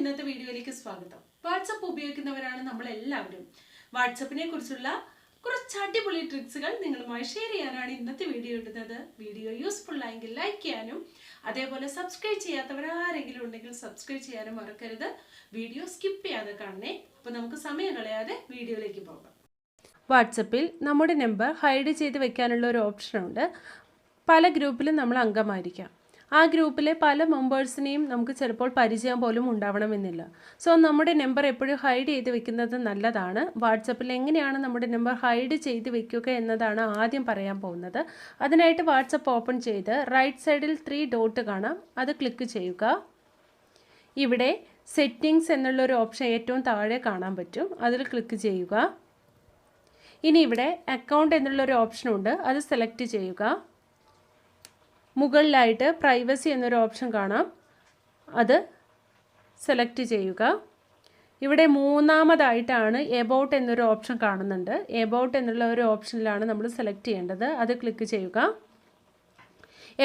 ഇന്നത്തെ വീഡിയോയിലേക്ക് സ്വാഗതം. വാട്സപ്പ് ഉപയോഗിക്കുന്നവരാണ് നമ്മളെല്ലാവരും. വാട്സപ്പിനെ കുറിച്ചുള്ള കുറച്ച് അടിപൊളി ട്രിക്സുകൾ നിങ്ങളുമായി ഷെയർ ചെയ്യാനാണ് ഇന്നത്തെ വീഡിയോ ഇടുന്നത്. വീഡിയോ യൂസ്ഫുൾ ആയെങ്കിൽ ലൈക്ക് ചെയ്യാനും അതേപോലെ സബ്സ്ക്രൈബ് ചെയ്യാത്തവരാരെങ്കിലും ഉണ്ടെങ്കിൽ സബ്സ്ക്രൈബ് ചെയ്യാനും മറക്കരുത്. വീഡിയോ സ്കിപ്പ് ചെയ്യാതെ കാണണേ. അപ്പോൾ നമുക്ക് സമയം കളയാതെ വീഡിയോയിലേക്ക് പോകാം. വാട്സപ്പിൽ നമ്മുടെ നമ്പർ ഹൈഡ് ചെയ്ത് വെക്കാനുള്ള ഒരു ഓപ്ഷനുണ്ട്. പല ഗ്രൂപ്പിലും നമ്മൾ അംഗമായിരിക്കാം. ആ ഗ്രൂപ്പിലെ പല മെമ്പേഴ്സിനെയും നമുക്ക് ചിലപ്പോൾ പരിചയം പോലും ഉണ്ടാവണമെന്നില്ല. സോ നമ്മുടെ നമ്പർ എപ്പോഴും ഹൈഡ് ചെയ്ത് വെക്കുന്നത് നല്ലതാണ്. വാട്സപ്പിൽ എങ്ങനെയാണ് നമ്മുടെ നമ്പർ ഹൈഡ് ചെയ്ത് വെക്കുക എന്നതാണ് ആദ്യം പറയാൻ പോകുന്നത്. അതിനായിട്ട് വാട്സപ്പ് ഓപ്പൺ ചെയ്ത് റൈറ്റ് സൈഡിൽ 3 ഡോട്ട് കാണാം, അത് ക്ലിക്ക് ചെയ്യുക. ഇവിടെ സെറ്റിങ്സ് എന്നുള്ളൊരു ഓപ്ഷൻ ഏറ്റവും താഴെ കാണാൻ പറ്റും, അതിൽ ക്ലിക്ക് ചെയ്യുക. ഇനി ഇവിടെ അക്കൗണ്ട് എന്നുള്ളൊരു ഓപ്ഷനുണ്ട്, അത് സെലക്ട് ചെയ്യുക. മുകളിലായിട്ട് പ്രൈവസി എന്നൊരു ഓപ്ഷൻ കാണാം, അത് സെലക്ട് ചെയ്യുക. ഇവിടെ മൂന്നാമതായിട്ടാണ് എബൌട്ട് എന്നൊരു ഓപ്ഷൻ കാണുന്നുണ്ട്. എബൌട്ട് എന്നുള്ള ഒരു ഓപ്ഷനിലാണ് നമ്മൾ സെലക്ട് ചെയ്യേണ്ടത്, അത് ക്ലിക്ക് ചെയ്യുക.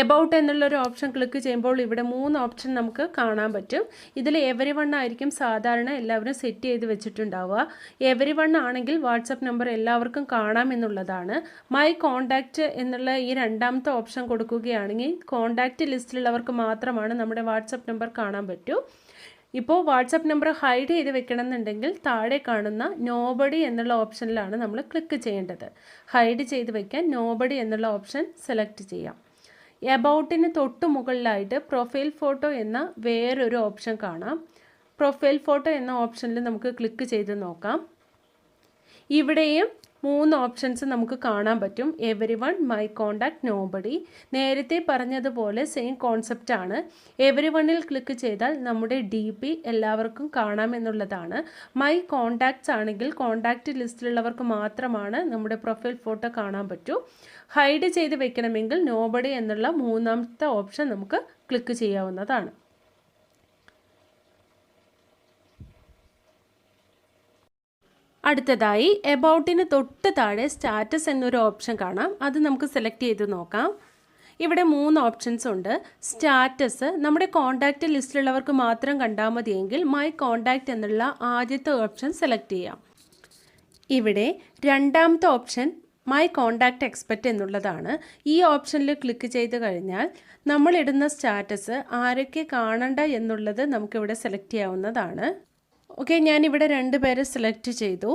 എബൌട്ട് എന്നുള്ളൊരു ഓപ്ഷൻ ക്ലിക്ക് ചെയ്യുമ്പോൾ ഇവിടെ 3 ഓപ്ഷൻ നമുക്ക് കാണാൻ പറ്റും. ഇതിൽ എവരി വൺ ആയിരിക്കും സാധാരണ എല്ലാവരും സെറ്റ് ചെയ്ത് വെച്ചിട്ടുണ്ടാവുക. എവരി വൺ ആണെങ്കിൽ വാട്സപ്പ് നമ്പർ എല്ലാവർക്കും കാണാം എന്നുള്ളതാണ്. മൈ കോണ്ടാക്റ്റ് എന്നുള്ള ഈ രണ്ടാമത്തെ ഓപ്ഷൻ കൊടുക്കുകയാണെങ്കിൽ കോണ്ടാക്റ്റ് ലിസ്റ്റിലുള്ളവർക്ക് മാത്രമാണ് നമ്മുടെ വാട്സപ്പ് നമ്പർ കാണാൻ പറ്റൂ. ഇപ്പോൾ വാട്സപ്പ് നമ്പർ ഹൈഡ് ചെയ്ത് വെക്കണമെന്നുണ്ടെങ്കിൽ താഴെ കാണുന്ന നോബഡി എന്നുള്ള ഓപ്ഷനിലാണ് നമ്മൾ ക്ലിക്ക് ചെയ്യേണ്ടത്. ഹൈഡ് ചെയ്ത് വെക്കാൻ നോബഡി എന്നുള്ള ഓപ്ഷൻ സെലക്ട് ചെയ്യാം. എബൌട്ടിന് തൊട്ട് മുകളിലായിട്ട് പ്രൊഫൈൽ ഫോട്ടോ എന്ന വേറൊരു ഓപ്ഷൻ കാണാം. പ്രൊഫൈൽ ഫോട്ടോ എന്ന ഓപ്ഷനിൽ നമുക്ക് ക്ലിക്ക് ചെയ്ത് നോക്കാം. ഇവിടെയും 3 ഓപ്ഷൻസ് നമുക്ക് കാണാൻ പറ്റും. Every one, my contact, nobody. നേരത്തെ പറഞ്ഞതുപോലെ സെയിം കോൺസെപ്റ്റ് ആണ്. എവരി വണ്ണിൽ ക്ലിക്ക് ചെയ്താൽ നമ്മുടെ DP എല്ലാവർക്കും കാണാമെന്നുള്ളതാണ്. മൈ കോണ്ടാക്ട്സ് ആണെങ്കിൽ കോണ്ടാക്റ്റ് ലിസ്റ്റിലുള്ളവർക്ക് മാത്രമാണ് നമ്മുടെ പ്രൊഫൈൽ ഫോട്ടോ കാണാൻ പറ്റൂ. ഹൈഡ് ചെയ്ത് വെക്കണമെങ്കിൽ നോബഡി എന്നുള്ള 3ാമത്തെ ഓപ്ഷൻ നമുക്ക് ക്ലിക്ക് ചെയ്യാവുന്നതാണ്. അടുത്തതായി എബൌട്ടിന് തൊട്ട് താഴെ സ്റ്റാറ്റസ് എന്നൊരു ഓപ്ഷൻ കാണാം, അത് നമുക്ക് സെലക്ട് ചെയ്ത് നോക്കാം. ഇവിടെ 3 ഓപ്ഷൻസ് ഉണ്ട്. സ്റ്റാറ്റസ് നമ്മുടെ കോണ്ടാക്റ്റ് ലിസ്റ്റിലുള്ളവർക്ക് മാത്രം കണ്ടാൽ മതിയെങ്കിൽ മൈ കോണ്ടാക്റ്റ് എന്നുള്ള ആദ്യത്തെ ഓപ്ഷൻ സെലക്ട് ചെയ്യാം. ഇവിടെ 2ാമത്തെ ഓപ്ഷൻ മൈ കോണ്ടാക്റ്റ് എക്സ്പെക്റ്റ് എന്നുള്ളതാണ്. ഈ ഓപ്ഷനിൽ ക്ലിക്ക് ചെയ്ത് കഴിഞ്ഞാൽ നമ്മളിടുന്ന സ്റ്റാറ്റസ് ആരൊക്കെ കാണണ്ട എന്നുള്ളത് നമുക്കിവിടെ സെലക്ട് ചെയ്യാവുന്നതാണ്. ഓക്കെ, ഞാനിവിടെ 2 പേരെ സെലക്ട് ചെയ്തു.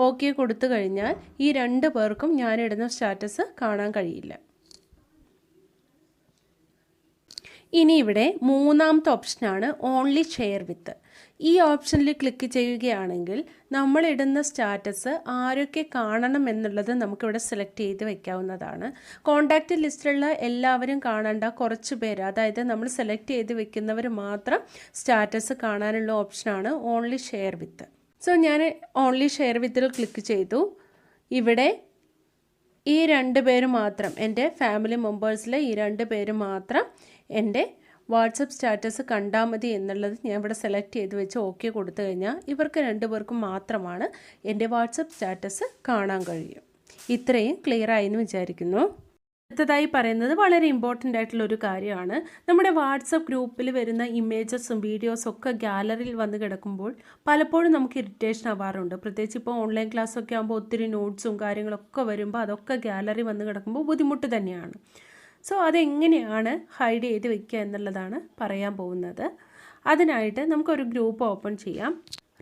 ഓക്കെ കൊടുത്തു കഴിഞ്ഞാൽ ഈ 2 പേർക്കും ഞാനിടുന്ന സ്റ്റാറ്റസ് കാണാൻ കഴിയില്ല. ഇനി ഇവിടെ 3ാമത്തെ ഓപ്ഷനാണ് ഓൺലി ഷെയർ വിത്ത്. ഈ ഓപ്ഷനിൽ ക്ലിക്ക് ചെയ്യുകയാണെങ്കിൽ നമ്മളിടുന്ന സ്റ്റാറ്റസ് ആരൊക്കെ കാണണം എന്നുള്ളത് നമുക്കിവിടെ സെലക്ട് ചെയ്ത് വെക്കാവുന്നതാണ്. കോണ്ടാക്റ്റ് ലിസ്റ്റിലുള്ള എല്ലാവരും കാണേണ്ട കുറച്ച് പേര്, അതായത് നമ്മൾ സെലക്ട് ചെയ്ത് വെക്കുന്നവർ മാത്രം സ്റ്റാറ്റസ് കാണാനുള്ള ഓപ്ഷനാണ് ഓൺലി ഷെയർ വിത്ത്. സോ ഞാൻ ഓൺലി ഷെയർ വിത്തിൽ ക്ലിക്ക് ചെയ്തു. ഇവിടെ ഈ 2 പേര് മാത്രം, എൻ്റെ ഫാമിലി മെമ്പേഴ്സിലെ ഈ 2 പേര് മാത്രം എൻ്റെ വാട്സപ്പ് സ്റ്റാറ്റസ് കണ്ടാൽ മതി എന്നുള്ളത് ഞാൻ ഇവിടെ സെലക്ട് ചെയ്ത് വെച്ച് ഓക്കെ കൊടുത്തു കഴിഞ്ഞാൽ ഇവർക്ക് 2 പേർക്കും മാത്രമാണ് എൻ്റെ വാട്സപ്പ് സ്റ്റാറ്റസ് കാണാൻ കഴിയും. ഇത്രയും ക്ലിയർ ആയി എന്ന് വിചാരിക്കുന്നു. അടുത്തതായി പറയുന്നത് വളരെ ഇമ്പോർട്ടൻ്റ് ആയിട്ടുള്ളൊരു കാര്യമാണ്. നമ്മുടെ വാട്സപ്പ് ഗ്രൂപ്പിൽ വരുന്ന ഇമേജസും വീഡിയോസും ഒക്കെ ഗാലറിയിൽ വന്ന് കിടക്കുമ്പോൾ പലപ്പോഴും നമുക്ക് ഇറിറ്റേഷൻ ആവാറുണ്ട്. പ്രത്യേകിച്ച് ഇപ്പോൾ ഓൺലൈൻ ക്ലാസ്സൊക്കെ ആകുമ്പോൾ ഒത്തിരി നോട്ട്സും കാര്യങ്ങളൊക്കെ വരുമ്പോൾ അതൊക്കെ ഗാലറി വന്ന് കിടക്കുമ്പോൾ ബുദ്ധിമുട്ട് തന്നെയാണ്. സോ അതെങ്ങനെയാണ് ഹൈഡ് ചെയ്ത് വെക്കുക എന്നുള്ളതാണ് പറയാൻ പോകുന്നത്. അതിനായിട്ട് നമുക്കൊരു ഗ്രൂപ്പ് ഓപ്പൺ ചെയ്യാം.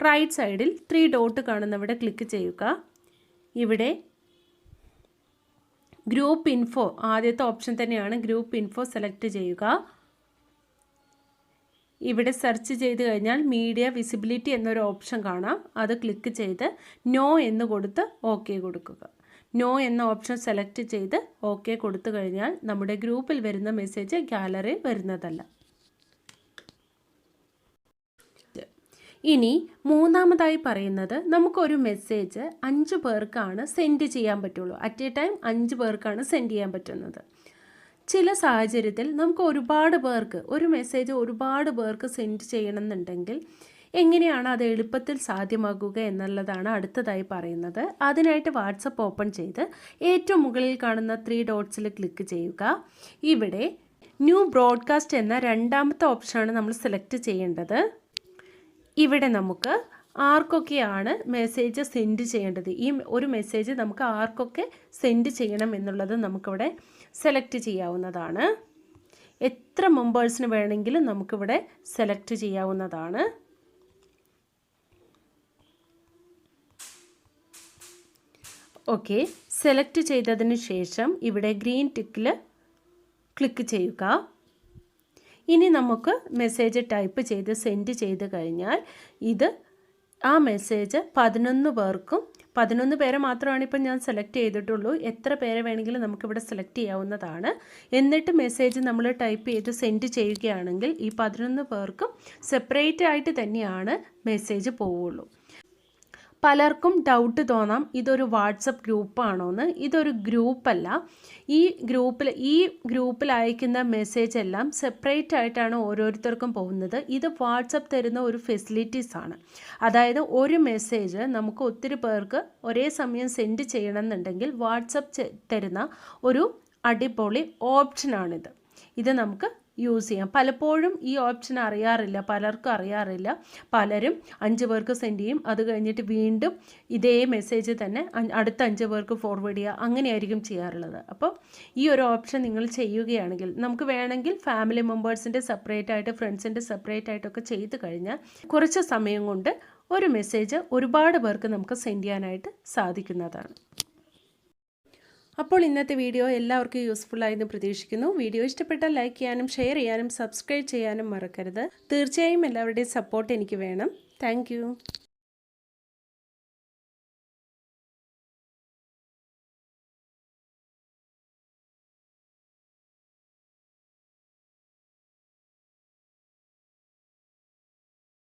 റൈറ്റ് സൈഡിൽ 3 ഡോട്ട് കാണുന്നവിടെ ക്ലിക്ക് ചെയ്യുക. ഇവിടെ ഗ്രൂപ്പ് ഇൻഫോ ആദ്യത്തെ ഓപ്ഷൻ തന്നെയാണ്. ഗ്രൂപ്പ് ഇൻഫോ സെലക്ട് ചെയ്യുക. ഇവിടെ സെർച്ച് ചെയ്ത് കഴിഞ്ഞാൽ മീഡിയ വിസിബിലിറ്റി എന്നൊരു ഓപ്ഷൻ കാണാം, അത് ക്ലിക്ക് ചെയ്ത് നോ എന്ന് കൊടുത്ത് ഓക്കെ കൊടുക്കുക. നോ എന്ന ഓപ്ഷൻ സെലക്ട് ചെയ്ത് ഓക്കെ കൊടുത്തു കഴിഞ്ഞാൽ നമ്മുടെ ഗ്രൂപ്പിൽ വരുന്ന മെസ്സേജ് ഗാലറിയിൽ വരുന്നതല്ല. ഇനി 3ാമതായി പറയുന്നത് നമുക്കൊരു മെസ്സേജ് 5 പേർക്കാണ് സെൻഡ് ചെയ്യാൻ പറ്റുള്ളൂ. അറ്റ് എ ടൈം 5 പേർക്കാണ് സെൻഡ് ചെയ്യാൻ പറ്റുന്നത്. ചില സാഹചര്യത്തിൽ നമുക്ക് ഒരു മെസ്സേജ് ഒരുപാട് പേർക്ക് സെൻഡ് ചെയ്യണമെന്നുണ്ടെങ്കിൽ എങ്ങനെയാണ് അത് എളുപ്പത്തിൽ സാധ്യമാകുക എന്നുള്ളതാണ് അടുത്തതായി പറയുന്നത്. അതിനായിട്ട് വാട്സപ്പ് ഓപ്പൺ ചെയ്ത് ഏറ്റവും മുകളിൽ കാണുന്ന 3 ഡോട്ട്സിൽ ക്ലിക്ക് ചെയ്യുക. ഇവിടെ ന്യൂ ബ്രോഡ്കാസ്റ്റ് എന്ന 2ാമത്തെ ഓപ്ഷനാണ് നമ്മൾ സെലക്ട് ചെയ്യേണ്ടത്. ഇവിടെ നമുക്ക് ആർക്കൊക്കെയാണ് മെസ്സേജ് സെൻഡ് ചെയ്യേണ്ടത്, ഈ ഒരു മെസ്സേജ് നമുക്ക് ആർക്കൊക്കെ സെൻഡ് ചെയ്യണം എന്നുള്ളത് നമുക്കിവിടെ സെലക്ട് ചെയ്യാവുന്നതാണ്. എത്ര മെമ്പേഴ്സിന് വേണമെങ്കിലും നമുക്കിവിടെ സെലക്ട് ചെയ്യാവുന്നതാണ്. ഓക്കെ, സെലക്ട് ചെയ്തതിന് ശേഷം ഇവിടെ ഗ്രീൻ ടിക്കിൽ ക്ലിക്ക് ചെയ്യുക. ഇനി നമുക്ക് മെസ്സേജ് ടൈപ്പ് ചെയ്ത് സെൻഡ് ചെയ്ത് കഴിഞ്ഞാൽ ആ മെസ്സേജ് 11 പേർക്കും, 11 പേരെ മാത്രമാണ് ഇപ്പം ഞാൻ സെലക്ട് ചെയ്തിട്ടുള്ളൂ. എത്ര പേരെ വേണമെങ്കിലും നമുക്കിവിടെ സെലക്ട് ചെയ്യാവുന്നതാണ്. എന്നിട്ട് മെസ്സേജ് നമ്മൾ ടൈപ്പ് ചെയ്ത് സെൻഡ് ചെയ്യുകയാണെങ്കിൽ ഈ 11 പേർക്കും സെപ്പറേറ്റ് ആയിട്ട് തന്നെയാണ് മെസ്സേജ് പോവുള്ളൂ. പലർക്കും ഡൗട്ട് തോന്നാം, ഇതൊരു വാട്സപ്പ് ഗ്രൂപ്പാണോന്ന്. ഇതൊരു ഗ്രൂപ്പല്ല. ഈ ഗ്രൂപ്പിൽ അയക്കുന്ന മെസ്സേജ് എല്ലാം സെപ്പറേറ്റ് ആയിട്ടാണ് ഓരോരുത്തർക്കും പോകുന്നത്. ഇത് വാട്സപ്പ് തരുന്ന ഒരു ഫെസിലിറ്റീസ് ആണ്. അതായത് ഒരു മെസ്സേജ് നമുക്ക് ഒത്തിരി പേർക്ക് ഒരേ സമയം സെൻഡ് ചെയ്യണമെന്നുണ്ടെങ്കിൽ വാട്സപ്പ് തരുന്ന ഒരു അടിപൊളി ഓപ്ഷനാണിത്. ഇത് നമുക്ക് യൂസ് ചെയ്യാം. പലപ്പോഴും ഈ ഓപ്ഷൻ പലർക്കും അറിയാറില്ല. പലരും 5 പേർക്ക് സെൻഡ് ചെയ്യും, അത് കഴിഞ്ഞിട്ട് വീണ്ടും ഇതേ മെസ്സേജ് തന്നെ അടുത്ത 5 പേർക്ക് ഫോർവേഡ് ചെയ്യുക, അങ്ങനെയായിരിക്കും ചെയ്യാറുള്ളത്. അപ്പോൾ ഈ ഒരു ഓപ്ഷൻ നിങ്ങൾ ചെയ്യുകയാണെങ്കിൽ നമുക്ക് വേണമെങ്കിൽ ഫാമിലി മെമ്പേഴ്സിൻ്റെ സെപ്പറേറ്റ് ആയിട്ട്, ഫ്രണ്ട്സിൻ്റെ സെപ്പറേറ്റ് ആയിട്ടൊക്കെ ചെയ്ത് കഴിഞ്ഞാൽ കുറച്ച് സമയം കൊണ്ട് ഒരു മെസ്സേജ് ഒരുപാട് പേർക്ക് നമുക്ക് സെൻഡ് ചെയ്യാനായിട്ട് സാധിക്കുന്നതാണ്. അപ്പോൾ ഇന്നത്തെ വീഡിയോ എല്ലാവർക്കും യൂസ്ഫുള്ളായെന്ന് പ്രതീക്ഷിക്കുന്നു. വീഡിയോ ഇഷ്ടപ്പെട്ടാൽ ലൈക്ക് ചെയ്യാനും ഷെയർ ചെയ്യാനും സബ്സ്ക്രൈബ് ചെയ്യാനും മറക്കരുത്. തീർച്ചയായും എല്ലാവരുടെയും സപ്പോർട്ട് എനിക്ക് വേണം. താങ്ക്